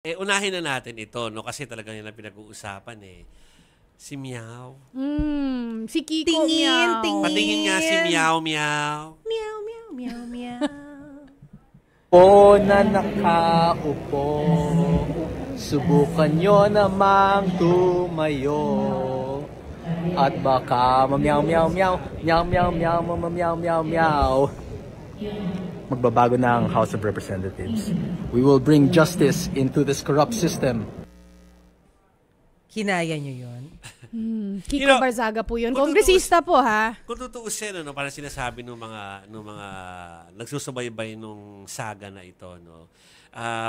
Unahin na natin ito, no? Kasi talagang yan ang pinag-uusapan eh. Si Meow. Si Kiko, Tingin, meow. tingin. Patingin nga si Meow, Meow. Meow, meow, meow, meow. O na nakaupo, subukan nyo namang tumayo. At baka meow meow meow meow meow meow meow meow meow. Magbabago na ang House of Representatives. We will bring justice into this corrupt system. Kinaya nyo yun? Kiko You know, Barzaga po yun. kung Kongresista po, ha? Kung tutuusin, ano, parang sinasabi nung mga nagsusubaybay nung saga na ito, no?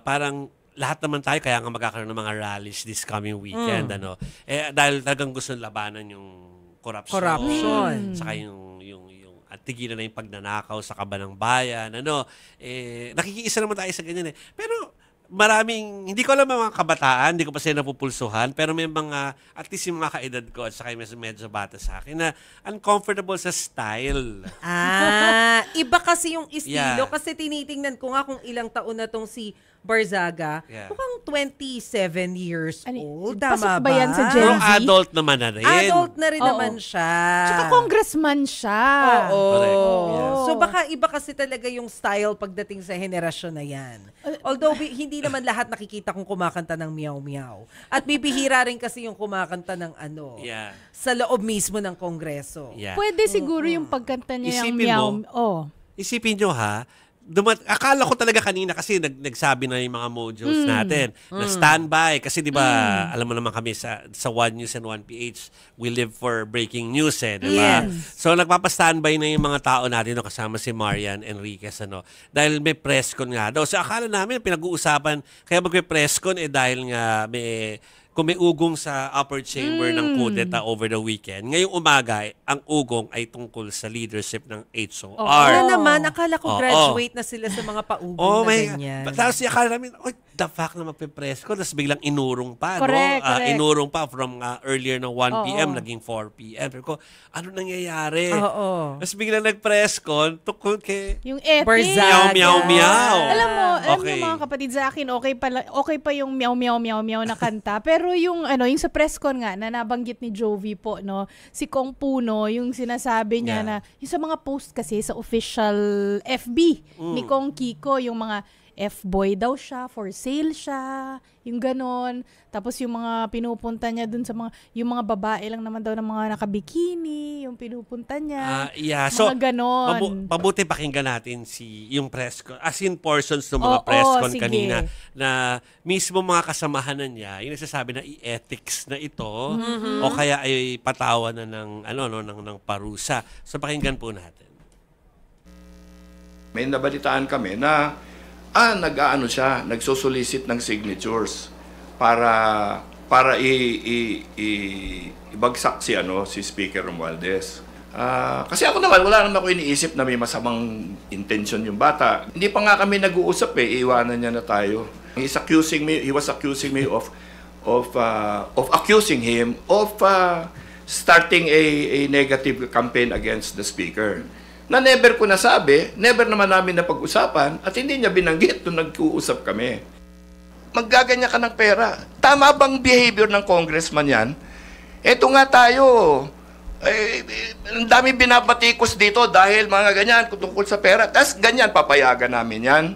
Parang lahat naman tayo kaya nga magkakaroon ng mga rallies this coming weekend, ano? Dahil talagang gusto labanan yung corruption. Saka at tigilan na yung pagnanakaw sa kaban ng bayan, ano? Nakikiisa naman tayo sa ganyan eh. Pero maraming, hindi ko alam mga kabataan, hindi ko pa sila napupulsuhan, pero may mga, at least yung mga kaedad ko at saka yung medyo bata sa akin na uncomfortable sa style. Iba kasi yung estilo. Yeah. Kasi tinitingnan ko nga kung ilang taon na tong si Barzaga. Yeah. Mukhang 27 years old. Tama pasok ba? ba yan sa Gen Pero Z? adult naman na rin. Adult na rin Oo. naman siya. Tsaka congressman siya. Oo. Correct. Yeah. So baka iba kasi talaga yung style pagdating sa henerasyon na yan. Although hindi naman lahat nakikita kong kumakanta ng meow meow. At bibihira rin kasi yung kumakanta ng Yeah. sa loob mismo ng Kongreso. Yeah. Pwede siguro yung pagkanta niya yung Isipin meow. mo. Isipin nyo ha, akala ko talaga kanina kasi nagsabi na yung mga mojos natin na standby kasi 'di ba alam mo naman kami sa One News and One PH we live for breaking news di ba? Yes. So nagpapa-standby na yung mga tao natin no, kasama si Marian Enriquez ano dahil may press con nga daw. So akala namin pinag-uusapan kaya magpe-press con dahil nga kung may ugong sa upper chamber ng kudeta over the weekend. Ngayong umaga, ang ugong ay tungkol sa leadership ng HOR. Ano naman, akala ko graduate na sila sa mga paugong na ganyan. Tapos akala namin, the fuck na magpe-press ko. Tapos biglang inurong pa. Correct, no? correct. Inurong pa from earlier na 1 p.m. naging 4 p.m. Pero ko, ano nangyayari? Oo. Tapos biglang nag-press con tungkol kay Yung ethics. Barzaga. meow, meow, meow. Alam mo Okay. mga kapatid sa akin, okay pa yung meow meow meow meow na kanta. Pero yung yung sa press con nga na nabanggit ni Jovi po, no, si Kong Puno, yung sinasabi niya na yung sa mga post kasi sa official FB ni Kong Kiko, yung mga F-boy daw siya, for sale siya, yung ganon. Tapos yung mga pinupunta niya dun sa yung mga babae lang naman daw ng mga nakabikini, yung pinupunta niya. So, mga ganon. pabuti pakinggan natin yung press con, as in portions ng mga press con sige. kanina na mismo mga kasamahan na niya, yung nagsasabi na i-ethics na ito o kaya ay patawan na ng parusa. So pakinggan po natin. May nabalitaan kami na nag-aano siya, nagsosolicit ng signatures para ibagsak si Speaker Romualdez. Kasi ako naman, wala naman ako iniisip na may masamang intention yung bata. Hindi pa nga kami nag-uusap iiwanan niya na tayo. He was accusing me of accusing him of starting a negative campaign against the Speaker. Na never ko nasabi, never naman namin napag-usapan, at hindi niya binanggit nung nag-uusap kami. Maggaganya ka ng pera. Tama bang behavior ng congressman yan? Eto nga tayo, ang dami binabatikos dito dahil mga ganyan, tungkol sa pera. Tapos ganyan, papayagan namin yan.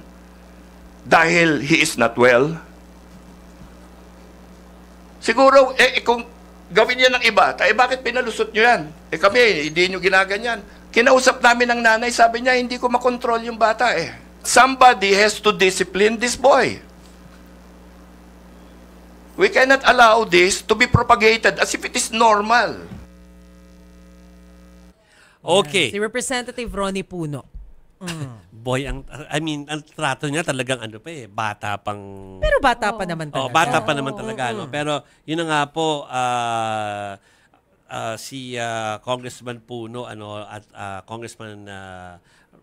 Dahil he is not well. Siguro, kung gawin yan ng iba, bakit pinalusot nyo yan? Kami, hindi nyo ginaganyan. Kinausap namin ng nanay, sabi niya, hindi ko makontrol yung bata Somebody has to discipline this boy. We cannot allow this to be propagated as if it is normal. Okay. Si Representative Ronnie Puno. Boy, ang trato niya talagang bata pang... Pero bata pa naman talaga. bata pa naman talaga, no? Pero yun na nga po, si Congressman Puno at Congressman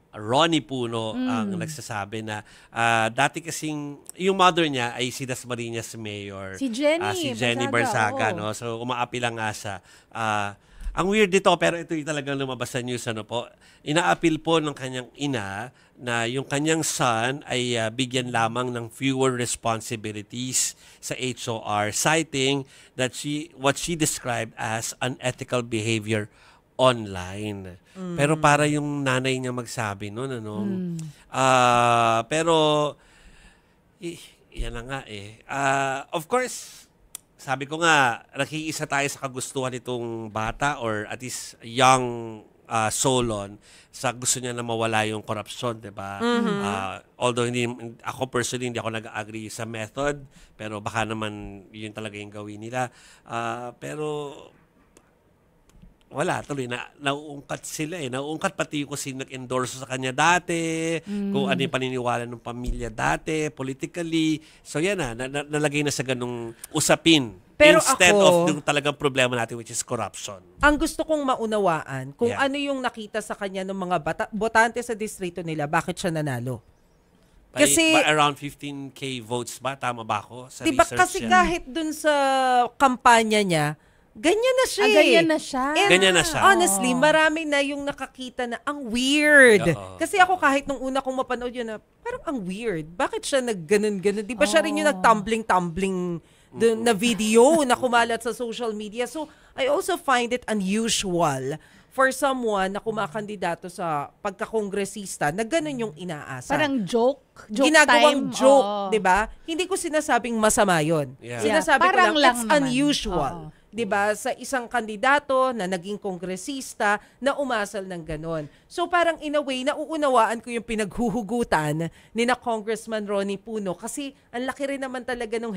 Ronnie Puno ang nagsasabi na dati kasing yung mother niya ay si Dasmariñas Mayor Si Jenny Barzaga Barzaga, no, so umaapi lang nga sa Ang weird dito, pero ito yung talagang lumabas sa news, ano po, ina-appeal po ng kanyang ina na yung kanyang son ay bigyan lamang ng fewer responsibilities sa HOR, citing that what she described as unethical behavior online. Pero para yung nanay niya magsabi noon, ano. Pero yan na nga eh. Of course, sabi ko nga, nakiisa tayo sa kagustuhan nitong bata or at least young Solon sa gusto niya na mawala yung korupsyon, 'di ba? Although ako personally hindi ako nag-agree sa method, pero baka naman yun talaga yung gawin nila. Pero wala, tuloy nauungkat sila eh. Nauungkat pati kung sino nag-endorse sa kanya dati, kung ano yung paniniwala ng pamilya dati, politically. So yan nalagay na sa ganung usapin. Pero instead ako, of yung talagang problema natin which is corruption. Ang gusto kong maunawaan, kung ano yung nakita sa kanya ng mga botante sa distrito nila, bakit siya nanalo? Kasi Around 15K votes ba? Tama ba ako sa diba, research? kasi kahit dun sa kampanya niya, ganyan na siya. Ganyan na siya. And ganyan na siya. Honestly, marami na yung nakakita na ang weird. Kasi ako kahit nung una kong mapanood yun na, parang ang weird. Bakit siya nagganon-ganon? Di ba siya rin yung nagtumbling-tumbling na video na kumalat sa social media? So, I also find it unusual for someone na kumakandidato sa pagkakongresista na ganun yung inaasa. Parang joke Ginagawang time. joke, 'di ba? Hindi ko sinasabing masama 'yon. Yeah. Sinasabi ko Parang lang lang it's naman. unusual. 'Di ba? Sa isang kandidato na naging kongresista na umasal ng ganon. So parang in a way nauunawaan ko yung pinaghuhugutan ni na Congressman Ronnie Puno kasi ang laki rin naman talaga ng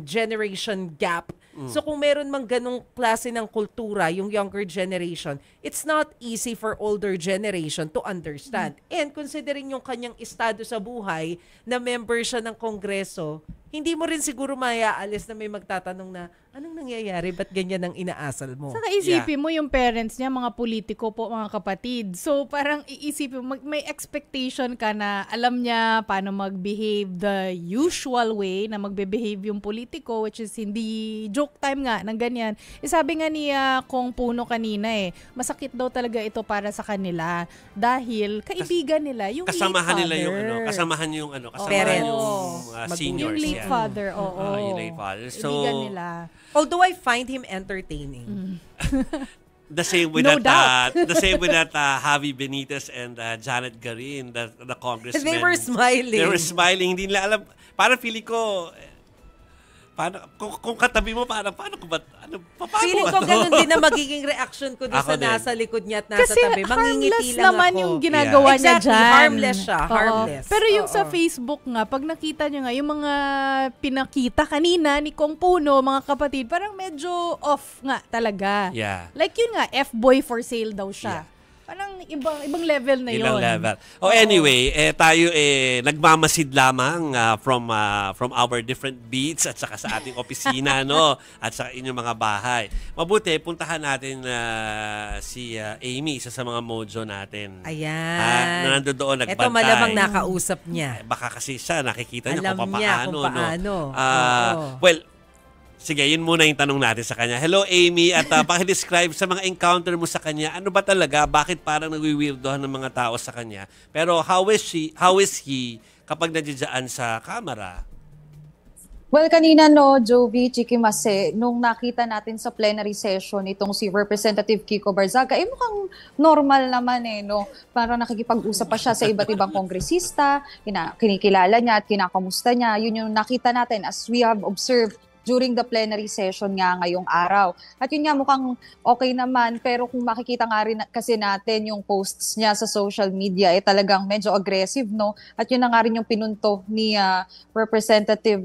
generation gap. So kung meron mang ganong klase ng kultura, yung younger generation, it's not easy for older generation to understand. And considering yung kanyang estado sa buhay na member siya ng Kongreso, hindi mo rin siguro mayaalis na may magtatanong na, anong nangyayari? Ba't ganyan ang inaasal mo? Saka isipin mo yung parents niya, mga politiko po, mga kapatid. So parang iisipin mo, may expectation ka na alam niya paano mag-behave the usual way na magbe-behave yung politiko, which is hindi joke time nga ng ganyan. Sabi nga ni Kong Puno kanina masakit daw talaga ito para sa kanila dahil kaibigan nila yung kasamahan late nila yung father. kasamahan yung Parents. yung seniors. Yung late father, yung late father. So, kaibigan nila. Although I find him entertaining. the same with No that Javi Benitez and Janet Garin, the congressmen. They were smiling. They were smiling. Hindi nila alam. Parang feeling ko, kung katabi mo, paano Feeling ko ganun din na magiging reaction ko doon Ako sa din. nasa likod niya at nasa Kasi tabi. Mangingiti harmless lang naman ako. yung ginagawa niya Exactly. dyan. Harmless siya. Oo. Harmless. Pero yung sa Facebook nga, pag nakita nyo nga, yung mga pinakita kanina ni Kong Puno, mga kapatid, parang medyo off nga talaga. Yeah. Like yun nga, F-boy for sale daw siya. Parang ibang level na yun. Ilang level. Anyway, tayo nagmamasid lamang from our different beats at saka sa ating opisina, no? At sa inyong mga bahay. Mabuti, puntahan natin si Amy, isa sa mga mojo natin. Ayan. Na nando doon, nagbantay. Ito malamang nakausap niya. Baka kasi siya, nakikita niya Alam kung niya paano. kung paano. No? Oo. Well, sige, yun muna yung tanong natin sa kanya. Hello, Amy. At pakidescribe sa mga encounter mo sa kanya, ano ba talaga? Bakit parang nagwiwirdohan ng mga tao sa kanya? Pero how is he kapag nandiyan sa camera? Well, kanina Jovi, Chiki Mase, nung nakita natin sa plenary session itong si Representative Kiko Barzaga, mukhang normal naman no? Parang nakikipag-usap pa siya sa iba't ibang kongresista, kinikilala niya at kinakamusta niya. Yun yung nakita natin as we have observed during the plenary session nga ngayong araw. At yun nga mukhang okay naman, pero kung makikita nga rin kasi natin yung posts niya sa social media, talagang medyo aggressive, no? At yun na nga rin yung pinunto ni Representative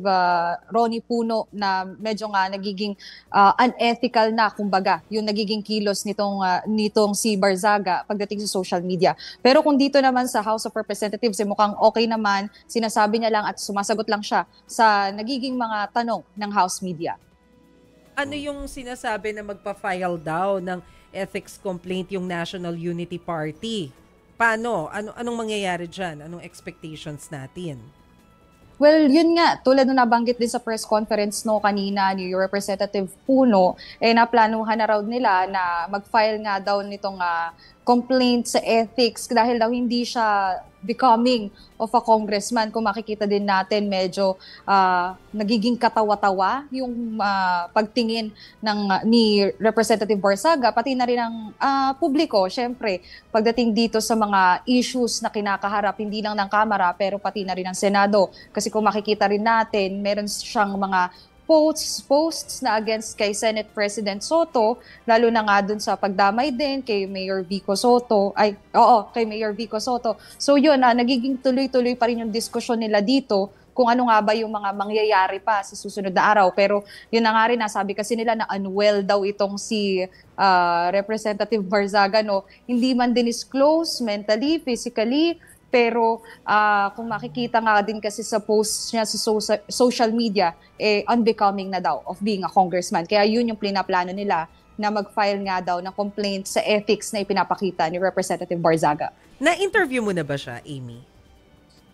Ronnie Puno na medyo nga nagiging unethical na, kumbaga, yung nagiging kilos nitong si Barzaga pagdating sa social media. Pero kung dito naman sa House of Representatives, mukhang okay naman, sinasabi niya lang at sumasagot lang siya sa nagiging mga tanong ng House media. Ano yung sinasabi na magpa-file daw ng ethics complaint yung National Unity Party? Paano? Anong mangyayari dyan? Anong expectations natin? Well, yun nga, tulad nung nabanggit din sa press conference no kanina ni Representative Puno, naplanuhan na raw nila na mag-file nga daw nitong complaint sa ethics dahil daw hindi siya becoming of a congressman. Kung makikita din natin, medyo nagiging katawa-tawa yung pagtingin ni Representative Barzaga, pati na rin ang publiko, syempre, pagdating dito sa mga issues na kinakaharap, hindi lang ng Kamara, pero pati na rin ng Senado. Kasi kung makikita rin natin, meron siyang mga posts na against kay Senate President Soto, lalo na nga dun sa pagdamay din kay Mayor Vico Soto, kay Mayor Vico Soto. So yun, nagiging tuloy-tuloy pa rin yung diskusyon nila dito kung ano nga ba yung mga mangyayari pa sa susunod na araw. Pero yun na nga rin, nasabi kasi nila na unwell daw itong si Representative Barzaga, no? Hindi man din-disclose mentally, physically, pero kung makikita nga din kasi sa posts niya sa social media, unbecoming na daw of being a congressman. Kaya yun yung plano nila na mag-file nga daw ng complaint sa ethics na ipinapakita ni Representative Barzaga. Na-interview mo na ba siya, Amy?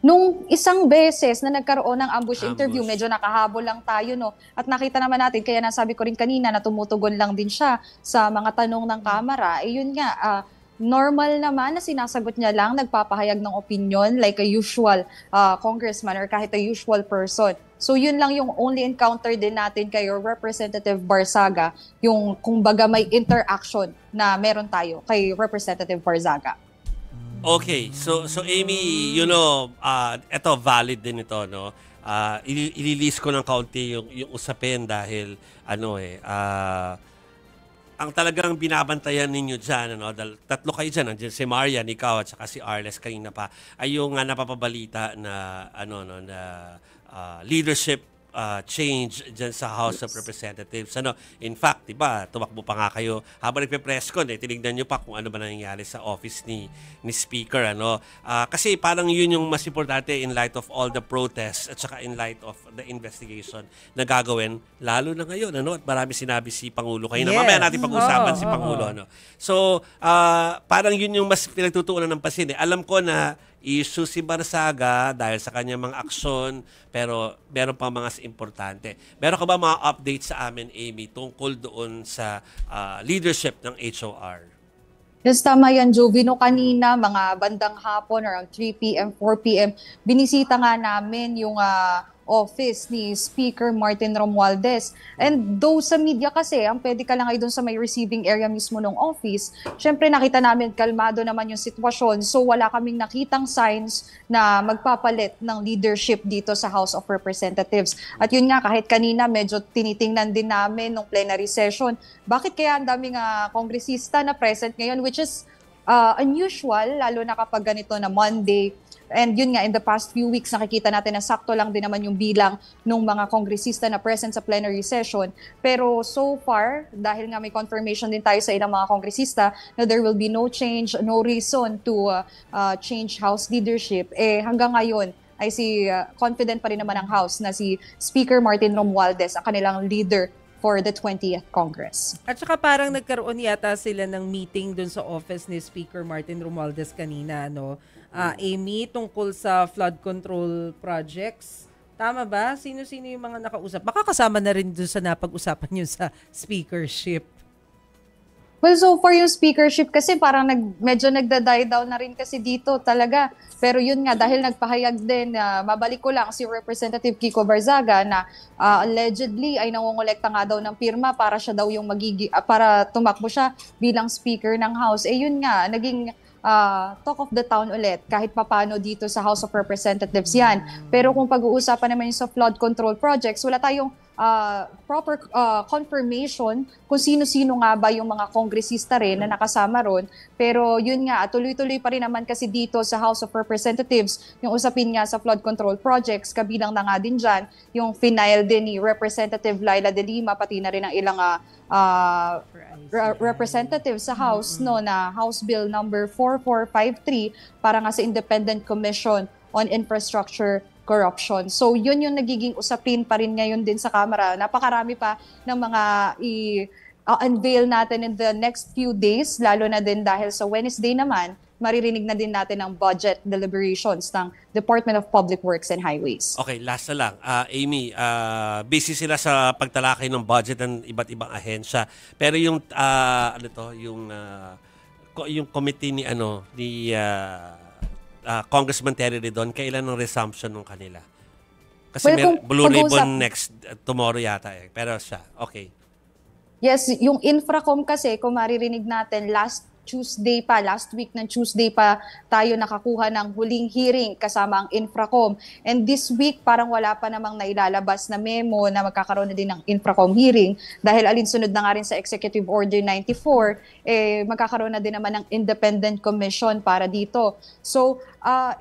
Nung isang beses na nagkaroon ng ambush interview, medyo nakahabol lang tayo, no? At nakita naman natin, kaya nasabi ko rin kanina na tumutugon lang din siya sa mga tanong ng Kamara. Yun nga, normal naman na sinasagot niya lang, nagpapahayag ng opinion like a usual congressman or kahit a usual person. So yun lang yung only encounter din natin kay Representative Barzaga, yung kumbaga may interaction na meron tayo kay Representative Barzaga. Okay, so Amy, eto valid din ito, no? Ililist ko ng kaunti yung usapin dahil ang talagang binabantayan ninyo dyan, tatlo kayo dyan, nandiyan si Marian, ikaw, at saka si Arles kanina pa, ay yung napapabalita na, leadership change dyan sa House of Representatives. In fact, diba, tumakbo pa nga kayo, habang nagpe-press con, tinignan nyo pa kung ano ba nangyayari sa office ni Speaker. Kasi parang yun yung mas importante in light of all the protests at saka in light of the investigation na gagawin, lalo na ngayon. At marami sinabi si Pangulo kayo. Mamaya natin pag-usapan si Pangulo. So, parang yun yung mas pinagtutuunan ng pansin. Alam ko na issue si Barzaga dahil sa kanyang mga aksyon, pero meron pa mga importante. Meron ka ba mga updates sa amin, Amy, tungkol doon sa leadership ng HOR? Yes, tama yan, Jovi. No, kanina, mga bandang hapon, around 3 p.m., 4 p.m., binisita nga namin yung office ni Speaker Martin Romualdez. And though sa media kasi, ang pwede ka lang ay doon sa may receiving area mismo ng office, syempre nakita namin kalmado naman yung sitwasyon. So wala kaming nakitang signs na magpapalit ng leadership dito sa House of Representatives. At yun nga, kahit kanina medyo tinitingnan din namin nung plenary session, bakit kaya ang daming kongresista na present ngayon, which is unusual, lalo na kapag ganito na Monday. And yun nga, in the past few weeks, nakikita natin na sakto lang din naman yung bilang ng mga kongresista na present sa plenary session. Pero so far, dahil nga may confirmation din tayo sa ilang mga kongresista na there will be no change, no reason to change House leadership, hanggang ngayon ay confident pa rin naman ang House na si Speaker Martin Romualdez ang kanilang leader for the 20th Congress. At saka parang nagkaroon yata sila ng meeting dun sa office ni Speaker Martin Romualdez kanina, Amy, tungkol sa flood control projects. Tama ba? Sino-sino yung mga nakausap? Baka kasama na rin dun sa napag-usapan yun sa speakership. Well, so far yung speakership kasi parang medyo nagda-die down na rin kasi dito talaga. Pero yun nga, dahil nagpahayag din, mabalik ko lang si Representative Kiko Barzaga na allegedly ay nangongolekta nga daw ng pirma para siya daw yung para tumakbo siya bilang speaker ng House. Yun nga, naging talk of the town ulit kahit papano dito sa House of Representatives yan. Pero kung pag-uusapan naman yung sa flood control projects, wala tayong proper confirmation kung sino-sino nga ba yung mga kongresista rin na nakasama ron. Pero yun nga, tuloy-tuloy pa rin naman kasi dito sa House of Representatives yung usapin nga sa flood control projects, kabilang na nga din dyan yung final din ni Representative Laila de Lima, pati na rin ang ilang representatives sa House na House Bill number 4453 para nga sa Independent Commission on Infrastructure Corruption. So yun yung nagiging usapin pa rin ngayon din sa Kamara. Napakarami pa ng mga i-unveil natin in the next few days, lalo na din dahil sa Wednesday naman maririnig na din natin ang budget deliberations ng Department of Public Works and Highways. Okay, last na lang. Amy, busy sila sa pagtalakay ng budget ng iba't ibang ahensya. Pero yung yung committee ni Congressman Terry Ridon, kailan ang resumption ng kanila? Kasi Well, Blue pag-uusap- Ribbon next tomorrow yata eh. Pero siya, okay. Yes, yung Infracom kasi, kung maririnig natin, last week ng Tuesday pa tayo nakakuha ng huling hearing kasama ang Infracom. And this week, parang wala pa namang nailalabas na memo na magkakaroon na din ng Infracom hearing dahil alinsunod na nga rin sa Executive Order 94, magkakaroon na din naman ng independent commission para dito. So,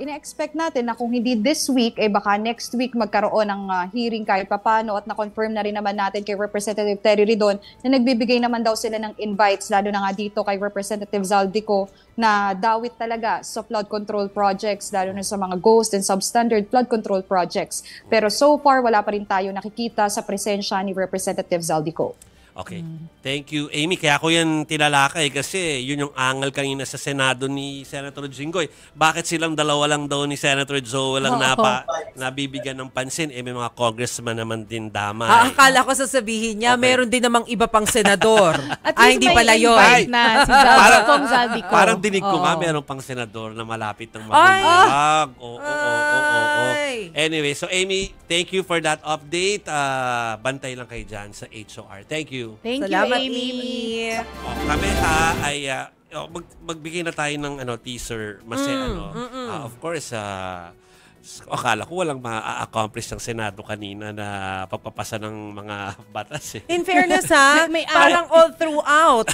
ina-expect natin na kung hindi this week, baka next week magkaroon ng hearing kahit papano at na-confirm na rin naman natin kay Representative Terry Ridon na nagbibigay naman daw sila ng invites, lalo na nga dito kay Representative Zaldico na dawit talaga sa flood control projects, lalo na sa mga ghost and substandard flood control projects. Pero so far, wala pa rin tayo nakikita sa presensya ni Representative Zaldico. Okay. Thank you, Amy. Kaya ako yan tinalakay kasi yun yung angal kanina sa Senado ni Senator Jinggoy. Bakit silang dalawa lang daw ni Senator Joel lang nabibigyan ng pansin? May mga congressman naman din damay. Akala ko sasabihin niya, Okay. meron din namang iba pang senador. At least hindi may pala yun. invite na si Zaldico. Parang dinig ko nga, Oo. meron pang senador na malapit ng Ay! mabubuwag. Oo. Ay! Anyway, so Amy, thank you for that update. Bantay lang kayo dyan sa HOR. Thank you. Thank Salamat, you, Amy. Amy. Kami ay magbigay na tayo ng teaser of course akala ko walang ma-accomplish ng Senado kanina na pagpapasa ng mga batas eh. In fairness May parang all throughout.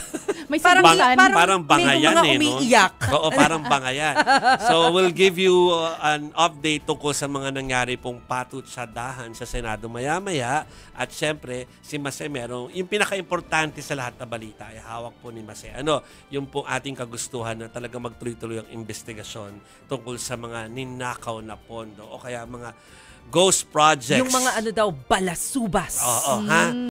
May Parang- sagutan. Parang bangayan may mga umiiyak. No? Oo, parang bangayan. So we'll give you an update tungkol sa mga nangyari pong patutsadahan sa Senado maya-maya. At syempre, si Mase merong, yung pinaka-importante sa lahat na balita ay hawak po ni Mase. Yung pong ating kagustuhan na talaga magtuloy-tuloy ang investigasyon tungkol sa mga ninakaw na pondo o kaya mga ghost projects. Yung mga balasubas. Oo, ha?